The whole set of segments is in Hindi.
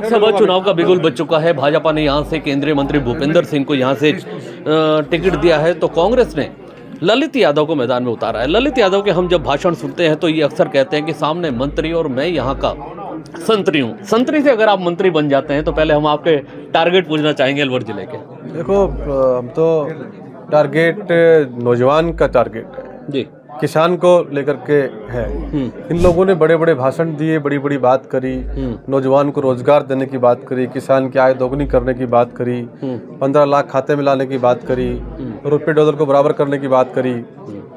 लोकसभा चुनाव का बिगुल बज चुका है। भाजपा ने यहां से केंद्रीय मंत्री भूपेंद्र सिंह को यहां से टिकट दिया है, तो कांग्रेस ने ललित यादव को मैदान में उतारा है। ललित यादव के हम जब भाषण सुनते हैं तो ये अक्सर कहते हैं कि सामने मंत्री और मैं यहाँ का संतरी हूँ। संतरी से अगर आप मंत्री बन जाते हैं तो पहले हम आपके टारगेट पूछना चाहेंगे अलवर जिले के। देखो, हम तो टारगेट नौजवान का टारगेट है जी, किसान को लेकर के है। इन लोगों ने बड़े बड़े भाषण दिए, बड़ी बड़ी बात करी, नौजवान को रोजगार देने की बात करी, किसान की आय दोगुनी करने की बात करी, 15 लाख खाते में लाने की बात करी, रुपये डॉलर को बराबर करने की बात करी।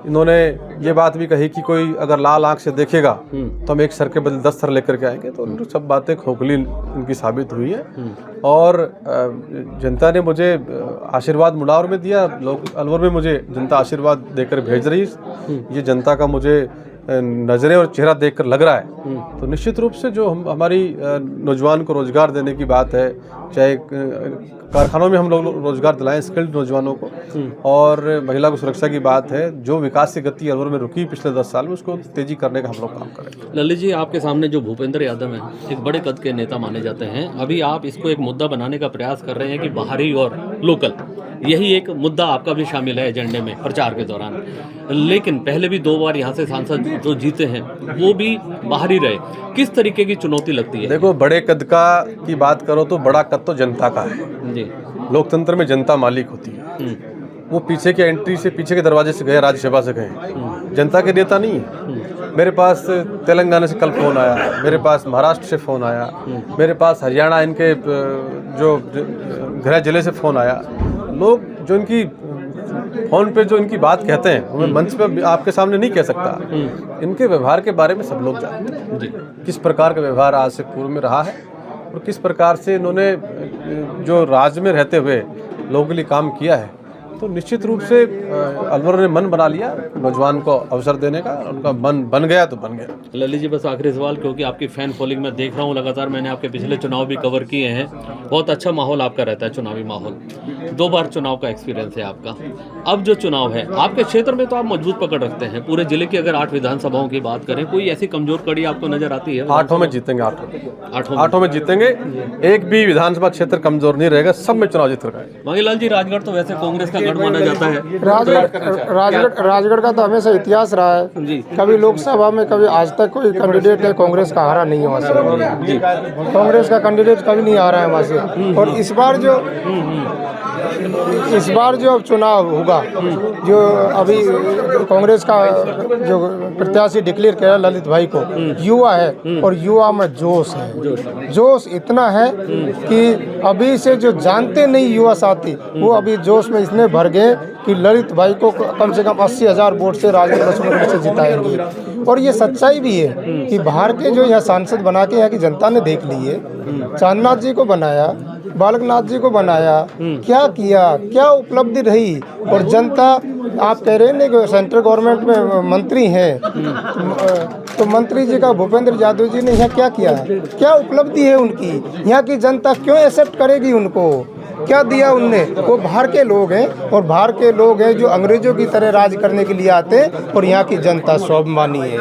इन्होंने ये बात भी कही कि कोई अगर लाल आंख से देखेगा तो हम एक सर के बदले 10 सर लेकर के आएंगे। तो उन सब बातें खोखली इनकी साबित हुई है और जनता ने मुझे आशीर्वाद मुड़ावर में दिया। लोग अलवर में मुझे जनता आशीर्वाद देकर भेज रही है। ये जनता का मुझे नज़रें और चेहरा देखकर लग रहा है। तो निश्चित रूप से जो हमारी नौजवान को रोजगार देने की बात है, चाहे कारखानों में हम लोग रोजगार दिलाएं स्किल्ड नौजवानों को, और महिला को सुरक्षा की बात है, जो विकास की गति अलवर में रुकी पिछले 10 साल में उसको तेजी करने का हम लोग काम करें। ललित जी, आपके सामने जो भूपेंद्र यादव हैं एक बड़े कद के नेता माने जाते हैं। अभी आप इसको एक मुद्दा बनाने का प्रयास कर रहे हैं कि बाहरी और लोकल, यही एक मुद्दा आपका भी शामिल है एजेंडे में प्रचार के दौरान। लेकिन पहले भी 2 बार यहाँ से सांसद जो जीते हैं वो भी बाहरी रहे। किस तरीके की चुनौती लगती है? देखो, बड़े कद का की बात करो तो बड़ा कद तो जनता का है जी। लोकतंत्र में जनता मालिक होती है। वो पीछे के एंट्री से, पीछे के दरवाजे से गए, राज्यसभा से गए, जनता के नेता नहीं है। मेरे पास तेलंगाना से कल फोन आया, मेरे पास महाराष्ट्र से फोन आया, मेरे पास हरियाणा इनके जो गृह जिले से फोन आया। लोग जो इनकी फोन पे जो इनकी बात कहते हैं वो मैं मंच पे आपके सामने नहीं कह सकता। इनके व्यवहार के बारे में सब लोग जानते हैं जी, किस प्रकार का व्यवहार आज से पूर्व में रहा है और किस प्रकार से इन्होंने जो राज्य में रहते हुए लोगों के लिए काम किया है। तो निश्चित रूप से अलवर ने मन बना लिया नौजवान को अवसर देने का। उनका मन बन गया तो बन गया। ललित जी, बस आखिरी सवाल, क्योंकि आपकी फैन फॉलोइंग मैं देख रहा हूँ लगातार, मैंने आपके पिछले चुनाव भी कवर किए हैं, बहुत अच्छा माहौल आपका रहता है, चुनावी माहौल। 2 बार चुनाव का एक्सपीरियंस है आपका। अब जो चुनाव है आपके क्षेत्र में तो आप मजबूत पकड़ रखते हैं। पूरे जिले की अगर 8 विधानसभाओं की बात करें, कोई ऐसी कमजोर कड़ी आपको नजर आती है? 8 में जीतेंगे, 8 में जीतेंगे। एक भी विधानसभा क्षेत्र कमजोर नहीं रहेगा, सब में चुनाव जीत रहा है। मंगीलाल जी, राजगढ़ तो वैसे कांग्रेस का गढ़ माना जाता है। राजगढ़ का तो हमेशा इतिहास रहा है जी। कभी लोकसभा में, कभी आज तक कोई कैंडिडेट है कांग्रेस का हारा नहीं है वहाँ से। कांग्रेस का कैंडिडेट कभी नहीं आ रहा है वहाँ से। और इस बार जो चुनाव होगा, जो अभी कांग्रेस का जो प्रत्याशी डिक्लेयर किया ललित भाई को, युवा है और युवा में जोश है। जोश इतना है कि अभी से जो जानते नहीं युवा साथी, वो अभी जोश में इतने भर गए कि ललित भाई को कम से कम 80,000 वोट से राजगढ़ लक्ष्मणगढ़ से जिताएंगे। और ये सच्चाई भी है कि बाहर के जो यहाँ सांसद बना के यहाँ की जनता ने देख ली है। चांदनाथ जी को बनाया, बालकनाथ जी को बनाया, क्या किया, क्या उपलब्धि रही। और जनता, आप कह रहे हैं ना कि सेंट्रल गवर्नमेंट में मंत्री हैं, तो मंत्री जी का भूपेंद्र यादव जी ने यहाँ क्या किया, क्या उपलब्धि है उनकी, यहाँ की जनता क्यों एक्सेप्ट करेगी उनको, क्या दिया उनने। वो बाहर के लोग हैं, और बाहर के लोग हैं जो अंग्रेजों की तरह राज करने के लिए आते हैं, और यहाँ की जनता स्वाभिमानी है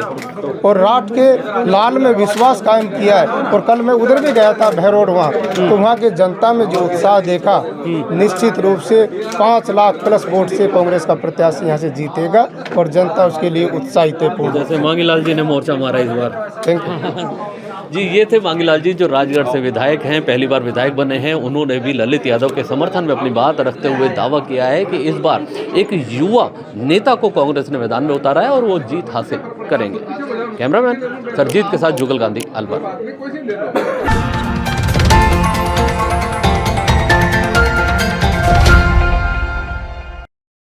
और राष्ट्र के लाल में विश्वास कायम किया है। और कल मैं उधर भी गया था भैरोड, वहाँ तो वहाँ की जनता में जो उत्साह देखा, निश्चित रूप से 5 लाख प्लस वोट से कांग्रेस का प्रत्याशी यहाँ से जीतेगा और जनता उसके लिए उत्साहित है पूर्ण। जैसे मांगीलाल जी ने मोर्चा मारा इस बार। थैंक यू जी। ये थे मांगीलाल जी, जो राजगढ़ से विधायक हैं, पहली बार विधायक बने हैं। उन्होंने भी ललित यादव के समर्थन में अपनी बात रखते हुए दावा किया है कि इस बार एक युवा नेता को कांग्रेस ने मैदान में उतारा है और वो जीत हासिल करेंगे। कैमरामैन सरजीत के साथ जुगल गांधी, अलवर।